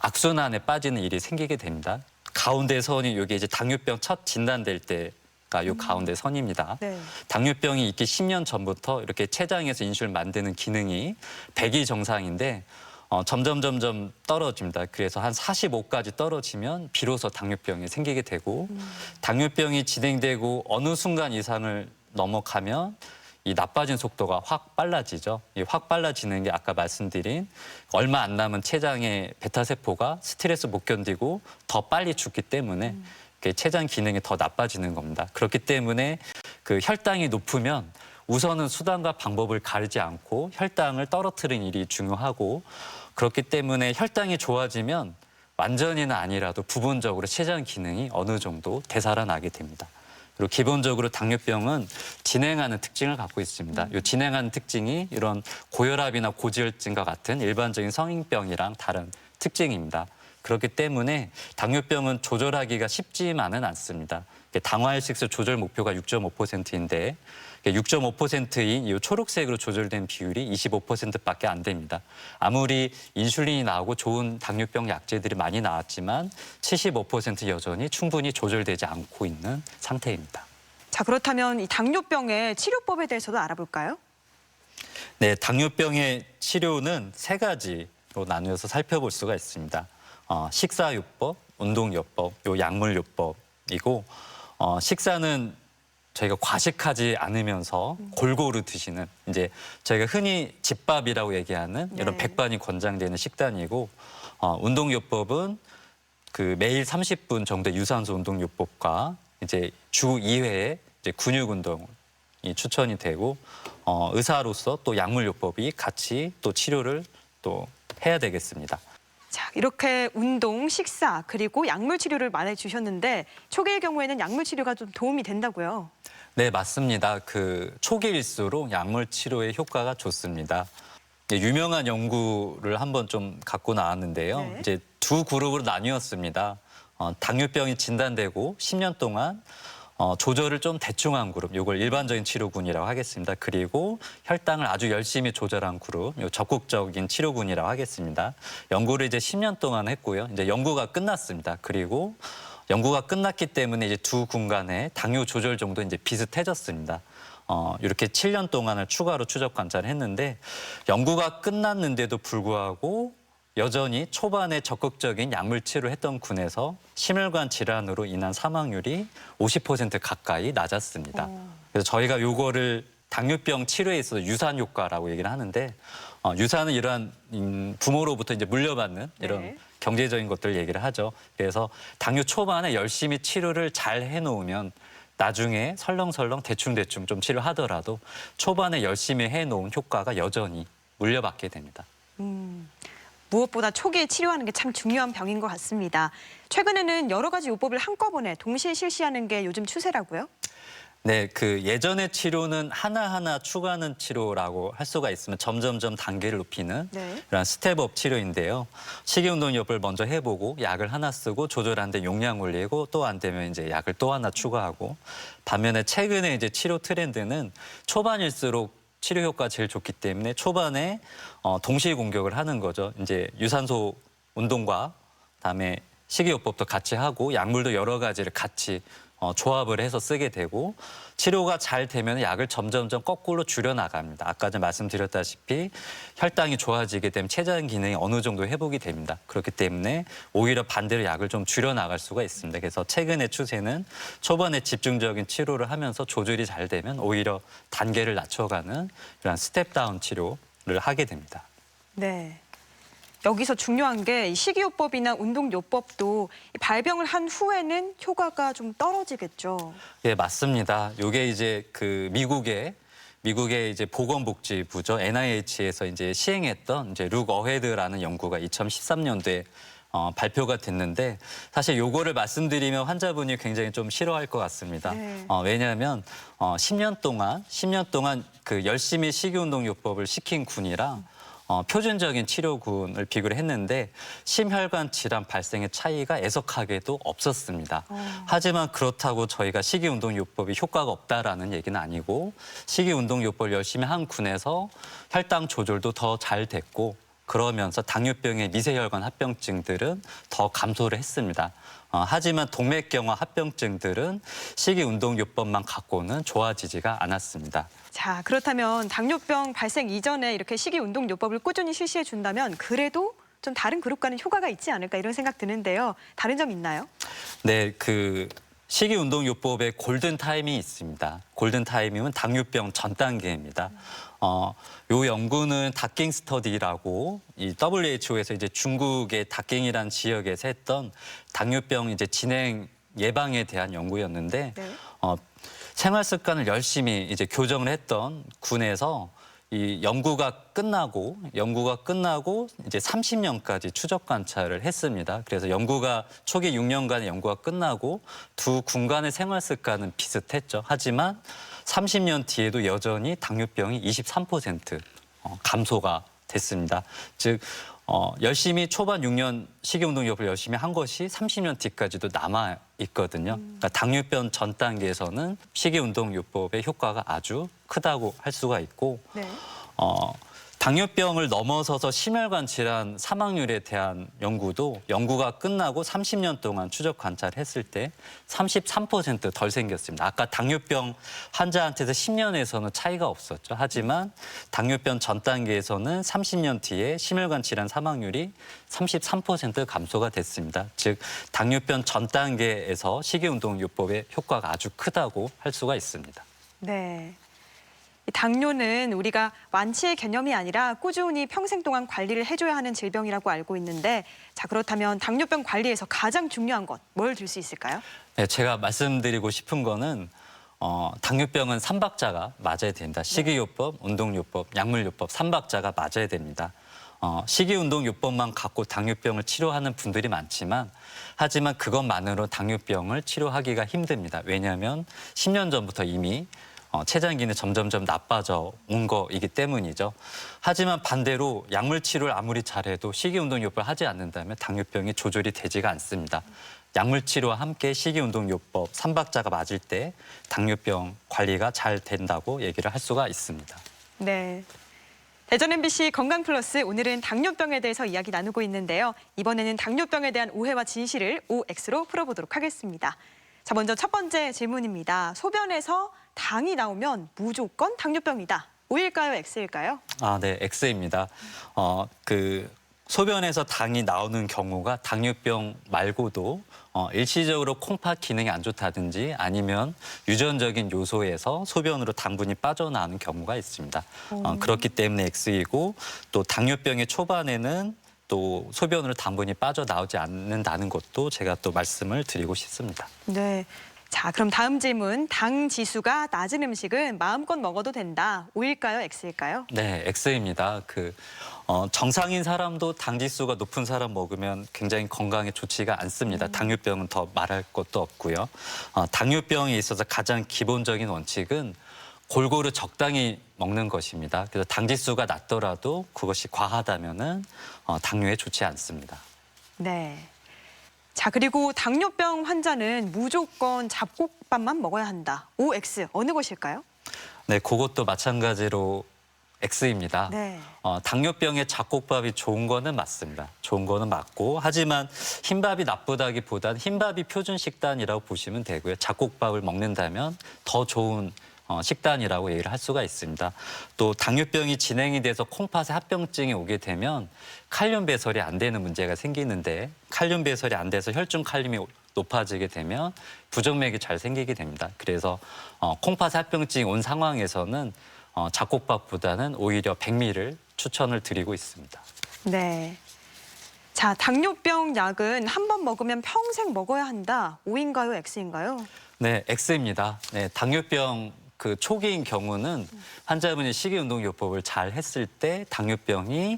악순환에 빠지는 일이 생기게 됩니다. 가운데 선이 이게 이제 당뇨병 첫 진단될 때가 요 가운데 선입니다. 네. 당뇨병이 있기 10년 전부터 이렇게 췌장에서 인슐린 만드는 기능이 100이 정상인데 점점 떨어집니다. 그래서 한 45까지 떨어지면 비로소 당뇨병이 생기게 되고 당뇨병이 진행되고 어느 순간 이상을 넘어가면 이 나빠진 속도가 확 빨라지죠. 이 확 빨라지는 게 아까 말씀드린 얼마 안 남은 췌장의 베타세포가 스트레스 못 견디고 더 빨리 죽기 때문에 췌장 기능이 더 나빠지는 겁니다. 그렇기 때문에 그 혈당이 높으면 우선은 수단과 방법을 가리지 않고 혈당을 떨어뜨리는 일이 중요하고 그렇기 때문에 혈당이 좋아지면 완전히는 아니라도 부분적으로 췌장 기능이 어느 정도 되살아나게 됩니다. 그리고 기본적으로 당뇨병은 진행하는 특징을 갖고 있습니다. 이 진행하는 특징이 이런 고혈압이나 고지혈증과 같은 일반적인 성인병이랑 다른 특징입니다. 그렇기 때문에 당뇨병은 조절하기가 쉽지만은 않습니다. 당화혈색소 조절 목표가 6.5%인데 6.5%인 이 초록색으로 조절된 비율이 25%밖에 안 됩니다. 아무리 인슐린이 나오고 좋은 당뇨병 약제들이 많이 나왔지만 75% 여전히 충분히 조절되지 않고 있는 상태입니다. 자, 그렇다면 이 당뇨병의 치료법에 대해서도 알아볼까요? 네, 당뇨병의 치료는 3가지로 나누어서 살펴볼 수가 있습니다. 식사요법, 운동요법, 약물요법이고 식사는 저희가 과식하지 않으면서 골고루 드시는 이제 저희가 흔히 집밥이라고 얘기하는 이런 네. 백반이 권장되는 식단이고 운동요법은 그 매일 30분 정도의 유산소 운동요법과 이제 주 2회의 이제 근육 운동이 추천이 되고 의사로서 또 약물요법이 같이 또 치료를 또 해야 되겠습니다. 자, 이렇게 운동, 식사, 그리고 약물 치료를 말해 주셨는데 초기의 경우에는 약물 치료가 좀 도움이 된다고요? 네, 맞습니다. 그 초기일수록 약물 치료의 효과가 좋습니다. 유명한 연구를 한번 좀 갖고 나왔는데요. 네. 이제 두 그룹으로 나뉘었습니다. 당뇨병이 진단되고 10년 동안 조절을 좀 대충한 그룹, 이걸 일반적인 치료군이라고 하겠습니다. 그리고 혈당을 아주 열심히 조절한 그룹, 요 적극적인 치료군이라고 하겠습니다. 연구를 이제 10년 동안 했고요. 이제 연구가 끝났습니다. 그리고 연구가 끝났기 때문에 이제 두 군 간의 당뇨 조절 정도 이제 비슷해졌습니다. 이렇게 7년 동안을 추가로 추적 관찰을 했는데 연구가 끝났는데도 불구하고 여전히 초반에 적극적인 약물 치료를 했던 군에서 심혈관 질환으로 인한 사망률이 50% 가까이 낮았습니다. 그래서 저희가 요거를 당뇨병 치료에 있어서 유산 효과라고 얘기를 하는데 유산은 이러한 부모로부터 이제 물려받는 이런 네. 경제적인 것들 얘기를 하죠. 그래서 당뇨 초반에 열심히 치료를 잘 해놓으면 나중에 설렁설렁 대충대충 좀 치료하더라도 초반에 열심히 해놓은 효과가 여전히 물려받게 됩니다. 무엇보다 초기에 치료하는 게 참 중요한 병인 것 같습니다. 최근에는 여러 가지 요법을 한꺼번에 동시에 실시하는 게 요즘 추세라고요? 네, 그 예전의 치료는 하나하나 추가하는 치료라고 할 수가 있으면 점점점 단계를 높이는 네. 이런 스텝업 치료인데요. 식이운동요법을 먼저 해보고 약을 하나 쓰고 조절하는데 용량 올리고 또 안 되면 이제 약을 또 하나 추가하고 반면에 최근에 이제 치료 트렌드는 초반일수록 치료 효과가 제일 좋기 때문에 초반에 동시에 공격을 하는 거죠. 이제 유산소 운동과 그다음에 식이요법도 같이 하고 약물도 여러 가지를 같이 조합을 해서 쓰게 되고 치료가 잘 되면 약을 점점점 거꾸로 줄여나갑니다. 아까 전 말씀드렸다시피 혈당이 좋아지게 되면 췌장 기능이 어느 정도 회복이 됩니다. 그렇기 때문에 오히려 반대로 약을 좀 줄여나갈 수가 있습니다. 그래서 최근의 추세는 초반에 집중적인 치료를 하면서 조절이 잘 되면 오히려 단계를 낮춰가는 이런 스텝다운 치료를 하게 됩니다. 네. 여기서 중요한 게 이 식이요법이나 운동요법도 발병을 한 후에는 효과가 좀 떨어지겠죠. 예, 맞습니다. 이게 이제 그 미국의 이제 보건복지부죠. NIH에서 이제 시행했던 이제 룩 어헤드라는 연구가 2013년도에 발표가 됐는데 사실 요거를 말씀드리면 환자분이 굉장히 좀 싫어할 것 같습니다. 네. 왜냐하면 10년 동안 그 열심히 식이운동요법을 시킨 군이랑 표준적인 치료군을 비교를 했는데 심혈관 질환 발생의 차이가 애석하게도 없었습니다. 하지만 그렇다고 저희가 식이운동요법이 효과가 없다라는 얘기는 아니고 식이운동요법을 열심히 한 군에서 혈당 조절도 더 잘 됐고 그러면서 당뇨병의 미세혈관 합병증들은 더 감소를 했습니다. 하지만 동맥경화 합병증들은 식이운동요법만 갖고는 좋아지지가 않았습니다. 자, 그렇다면 당뇨병 발생 이전에 이렇게 식이운동요법을 꾸준히 실시해 준다면 그래도 좀 다른 그룹과는 효과가 있지 않을까 이런 생각 드는데요. 다른 점 있나요? 네, 식이운동요법의 골든타임이 있습니다. 골든타임이면 당뇨병 전 단계입니다. 요 연구는 다깅 스터디라고 이 WHO에서 이제 중국의 다깅이라는 지역에서 했던 당뇨병 이제 진행 예방에 대한 연구였는데 네. 생활 습관을 열심히 이제 교정을 했던 군에서 이 연구가 끝나고 이제 30년까지 추적 관찰을 했습니다. 그래서 초기 6년간의 연구가 끝나고 두 군간의 생활 습관은 비슷했죠. 하지만 30년 뒤에도 여전히 당뇨병이 23% 감소가 됐습니다. 즉 열심히 초반 6년 식이운동요법을 열심히 한 것이 30년 뒤까지도 남아 있거든요. 그러니까 당뇨병 전 단계에서는 식이운동요법의 효과가 아주 크다고 할 수가 있고 네. 당뇨병을 넘어서서 심혈관 질환 사망률에 대한 연구가 끝나고 30년 동안 추적 관찰했을 때 33% 덜 생겼습니다. 아까 당뇨병 환자한테서 10년에서는 차이가 없었죠. 하지만 당뇨병 전 단계에서는 30년 뒤에 심혈관 질환 사망률이 33% 감소가 됐습니다. 즉 당뇨병 전 단계에서 식이운동요법의 효과가 아주 크다고 할 수가 있습니다. 네. 이 당뇨는 우리가 완치의 개념이 아니라 꾸준히 평생 동안 관리를 해줘야 하는 질병이라고 알고 있는데 자 그렇다면 당뇨병 관리에서 가장 중요한 것 뭘 들 수 있을까요? 네, 제가 말씀드리고 싶은 거는 당뇨병은 3박자가 맞아야 된다. 식이요법, 운동요법, 약물요법 3박자가 맞아야 됩니다. 식이운동요법만 갖고 당뇨병을 치료하는 분들이 많지만 하지만 그것만으로 당뇨병을 치료하기가 힘듭니다. 왜냐하면 10년 전부터 이미 췌장 기능이 점점점 나빠져 온 거이기 때문이죠. 하지만 반대로 약물 치료를 아무리 잘해도 식이운동요법을 하지 않는다면 당뇨병이 조절이 되지가 않습니다. 약물 치료와 함께 식이운동요법 3박자가 맞을 때 당뇨병 관리가 잘 된다고 얘기를 할 수가 있습니다. 네. 대전 MBC 건강플러스 오늘은 당뇨병에 대해서 이야기 나누고 있는데요. 이번에는 당뇨병에 대한 오해와 진실을 OX로 풀어보도록 하겠습니다. 자, 먼저 첫 번째 질문입니다. 소변에서 당이 나오면 무조건 당뇨병이다. O일까요, X일까요? 네, X입니다. 소변에서 당이 나오는 경우가 당뇨병 말고도 일시적으로 콩팥 기능이 안 좋다든지 아니면 유전적인 요소에서 소변으로 당분이 빠져나오는 경우가 있습니다. 그렇기 때문에 X이고 또 당뇨병의 초반에는 또 소변으로 당분이 빠져나오지 않는다는 것도 제가 또 말씀을 드리고 싶습니다. 네. 자, 그럼 다음 질문. 당 지수가 낮은 음식은 마음껏 먹어도 된다. O일까요, X일까요? 네, X입니다. 정상인 사람도 당 지수가 높은 사람 먹으면 굉장히 건강에 좋지가 않습니다. 당뇨병은 더 말할 것도 없고요. 당뇨병에 있어서 가장 기본적인 원칙은 골고루 적당히 먹는 것입니다. 그래서 당 지수가 낮더라도 그것이 과하다면은 당뇨에 좋지 않습니다. 네. 자, 그리고 당뇨병 환자는 무조건 잡곡밥만 먹어야 한다. OX 어느 것일까요? 네, 그것도 마찬가지로 X입니다. 네. 당뇨병에 잡곡밥이 좋은 거는 맞습니다. 좋은 거는 맞고 하지만 흰밥이 나쁘다기보다는 흰밥이 표준 식단이라고 보시면 되고요. 잡곡밥을 먹는다면 더 좋은 식단이라고 얘기를 할 수가 있습니다. 또 당뇨병이 진행이 돼서 콩팥에 합병증이 오게 되면 칼륨 배설이 안 되는 문제가 생기는데 칼륨 배설이 안 돼서 혈중 칼륨이 높아지게 되면 부정맥이 잘 생기게 됩니다. 그래서 콩팥 합병증이 온 상황에서는 잡곡밥보다는 오히려 백미를 추천을 드리고 있습니다. 네. 자, 당뇨병 약은 한 번 먹으면 평생 먹어야 한다. O인가요, X인가요? 네, X입니다. 네, 당뇨병 초기인 경우는 환자분이 식이운동요법을 잘 했을 때 당뇨병이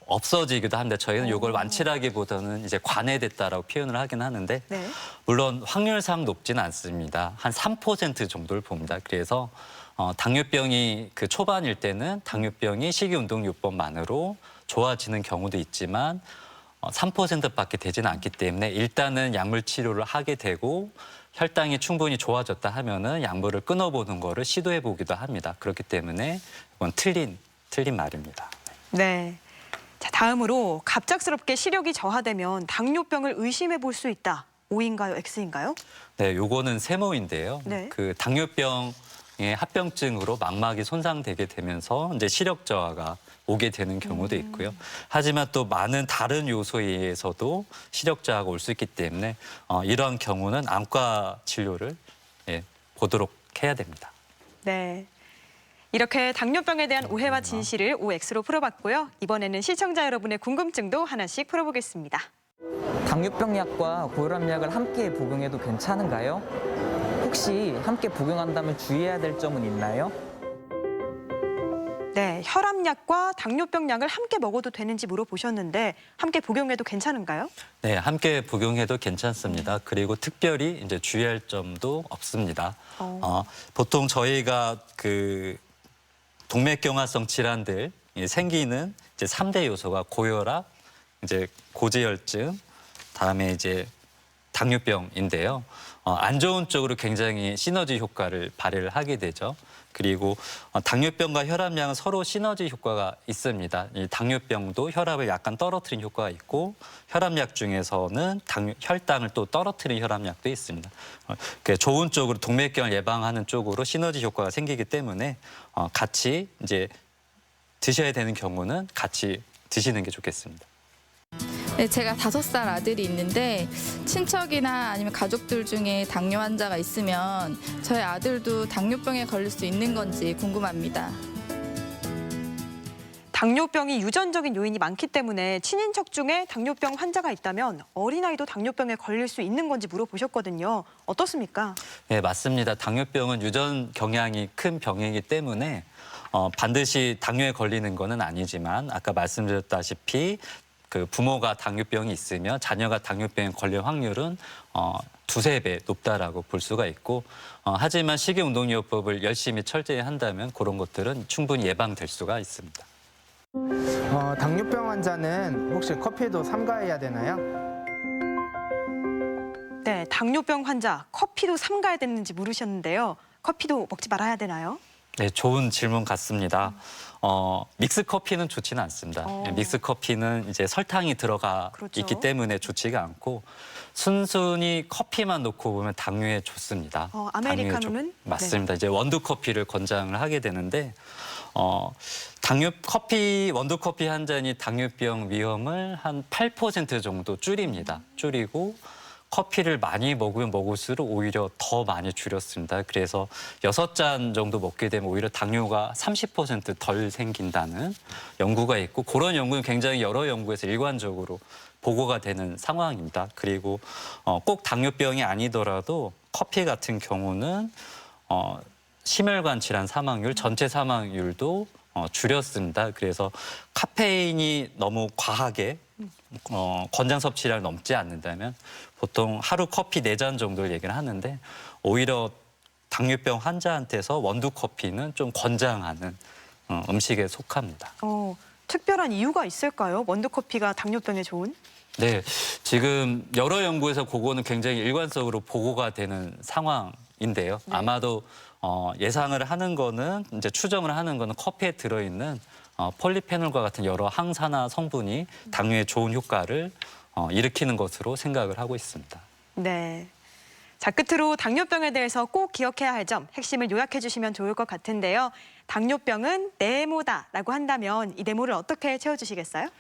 없어지기도 한데 저희는 이걸 완치라기보다는 이제 관해됐다라고 표현을 하긴 하는데 네. 물론 확률상 높지는 않습니다. 한 3% 정도를 봅니다. 그래서 당뇨병이 그 초반일 때는 당뇨병이 식이운동요법만으로 좋아지는 경우도 있지만 3%밖에 되지는 않기 때문에 일단은 약물 치료를 하게 되고 혈당이 충분히 좋아졌다 하면은 약물을 끊어보는 거를 시도해 보기도 합니다. 그렇기 때문에 이건 틀린 말입니다. 네. 자, 다음으로 갑작스럽게 시력이 저하되면 당뇨병을 의심해 볼 수 있다. O인가요? X인가요? 네, 요거는 세모인데요. 네. 그 당뇨병의 합병증으로 망막이 손상되게 되면서 이제 시력 저하가 오게 되는 경우도 있고요. 하지만 또 많은 다른 요소에 의해서도 시력 저하가 올 수 있기 때문에 이러한 경우는 안과 진료를 보도록 해야 됩니다. 네. 이렇게 당뇨병에 대한 오해와 진실을 OX로 풀어봤고요. 이번에는 시청자 여러분의 궁금증도 하나씩 풀어보겠습니다. 당뇨병 약과 고혈압 약을 함께 복용해도 괜찮은가요? 혹시 함께 복용한다면 주의해야 될 점은 있나요? 네, 혈압약과 당뇨병 약을 함께 먹어도 되는지 물어보셨는데 함께 복용해도 괜찮은가요? 네, 함께 복용해도 괜찮습니다. 그리고 특별히 이제 주의할 점도 없습니다. 보통 저희가 그 동맥경화성 질환들 생기는 이제 3대 요소가 고혈압, 이제 고지혈증, 다음에 이제 당뇨병인데요. 안 좋은 쪽으로 굉장히 시너지 효과를 발휘를 하게 되죠. 그리고 당뇨병과 혈압약은 서로 시너지 효과가 있습니다. 이 당뇨병도 혈압을 약간 떨어뜨린 효과가 있고 혈압약 중에서는 혈당을 또 떨어뜨린 혈압약도 있습니다. 좋은 쪽으로 동맥경을 예방하는 쪽으로 시너지 효과가 생기기 때문에 같이 이제 드셔야 되는 경우는 같이 드시는 게 좋겠습니다. 네, 제가 5살 아들이 있는데 친척이나 아니면 가족들 중에 당뇨 환자가 있으면 저희 아들도 당뇨병에 걸릴 수 있는 건지 궁금합니다. 당뇨병이 유전적인 요인이 많기 때문에 친인척 중에 당뇨병 환자가 있다면 어린아이도 당뇨병에 걸릴 수 있는 건지 물어보셨거든요. 어떻습니까? 네, 맞습니다. 당뇨병은 유전 경향이 큰 병이기 때문에 반드시 당뇨에 걸리는 거는 아니지만 아까 말씀드렸다시피 그 부모가 당뇨병이 있으면 자녀가 당뇨병에 걸릴 확률은 2~3배 높다라고 볼 수가 있고 하지만 식이운동요법을 열심히 철저히 한다면 그런 것들은 충분히 예방될 수가 있습니다. 당뇨병 환자는 혹시 커피도 삼가해야 되나요? 네, 당뇨병 환자 커피도 삼가야 되는지 물으셨는데요. 커피도 먹지 말아야 되나요? 네, 좋은 질문 같습니다. 믹스 커피는 좋지는 않습니다. 믹스 커피는 이제 설탕이 들어가 그렇죠. 있기 때문에 좋지가 않고 순순히 커피만 놓고 보면 당뇨에 좋습니다. 아메리카노는? 맞습니다. 이제 원두 커피를 권장을 하게 되는데 원두 커피 한 잔이 당뇨병 위험을 한 8% 정도 줄입니다. 줄이고 커피를 많이 먹으면 먹을수록 오히려 더 많이 줄였습니다. 그래서 6잔 정도 먹게 되면 오히려 당뇨가 30% 덜 생긴다는 연구가 있고 그런 연구는 굉장히 여러 연구에서 일관적으로 보고가 되는 상황입니다. 그리고 꼭 당뇨병이 아니더라도 커피 같은 경우는 심혈관 질환 사망률, 전체 사망률도 줄였습니다. 그래서 카페인이 너무 과하게 권장 섭취량을 넘지 않는다면 보통 하루 커피 4잔 정도를 얘기를 하는데 오히려 당뇨병 환자한테서 원두 커피는 좀 권장하는 음식에 속합니다. 특별한 이유가 있을까요? 원두 커피가 당뇨병에 좋은? 네, 지금 여러 연구에서 그거는 굉장히 일관적으로 보고가 되는 상황인데요. 네. 아마도 예상을 하는 거는 이제 추정을 하는 거는 커피에 들어있는 폴리페놀과 같은 여러 항산화 성분이 당뇨에 좋은 효과를 일으키는 것으로 생각을 하고 있습니다. 네. 자, 끝으로 당뇨병에 대해서 꼭 기억해야 할 점 핵심을 요약해 주시면 좋을 것 같은데요. 당뇨병은 네모다라고 한다면 이 네모를 어떻게 채워주시겠어요?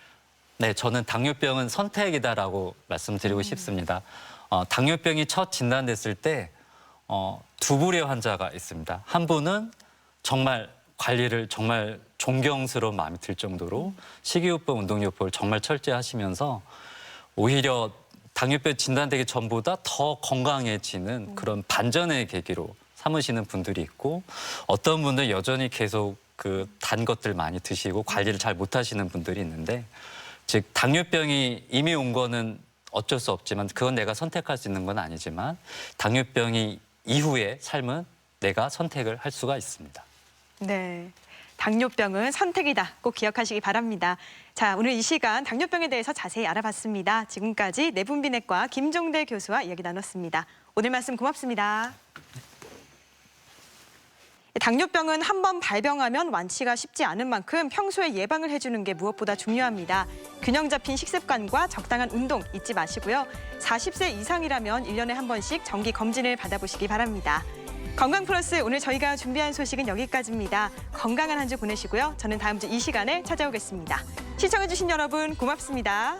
네, 저는 당뇨병은 선택이다라고 말씀드리고 싶습니다. 당뇨병이 첫 진단됐을 때 2부류의 환자가 있습니다. 한 분은 정말 관리를 정말 존경스러운 마음이 들 정도로 식이요법, 운동요법을 정말 철저히 하시면서 오히려 당뇨병 진단되기 전보다 더 건강해지는 그런 반전의 계기로 삼으시는 분들이 있고 어떤 분들은 여전히 계속 그 단 것들 많이 드시고 관리를 잘 못하시는 분들이 있는데, 즉 당뇨병이 이미 온 거는 어쩔 수 없지만 그건 내가 선택할 수 있는 건 아니지만 당뇨병이 이후의 삶은 내가 선택을 할 수가 있습니다. 네. 당뇨병은 선택이다. 꼭 기억하시기 바랍니다. 자, 오늘 이 시간 당뇨병에 대해서 자세히 알아봤습니다. 지금까지 내분비내과 김종대 교수와 이야기 나눴습니다. 오늘 말씀 고맙습니다. 당뇨병은 한번 발병하면 완치가 쉽지 않은 만큼 평소에 예방을 해주는 게 무엇보다 중요합니다. 균형 잡힌 식습관과 적당한 운동 잊지 마시고요. 40세 이상이라면 1년에 한 번씩 정기 검진을 받아보시기 바랍니다. 건강 플러스 오늘 저희가 준비한 소식은 여기까지입니다. 건강한 한 주 보내시고요. 저는 다음 주 이 시간에 찾아오겠습니다. 시청해주신 여러분 고맙습니다.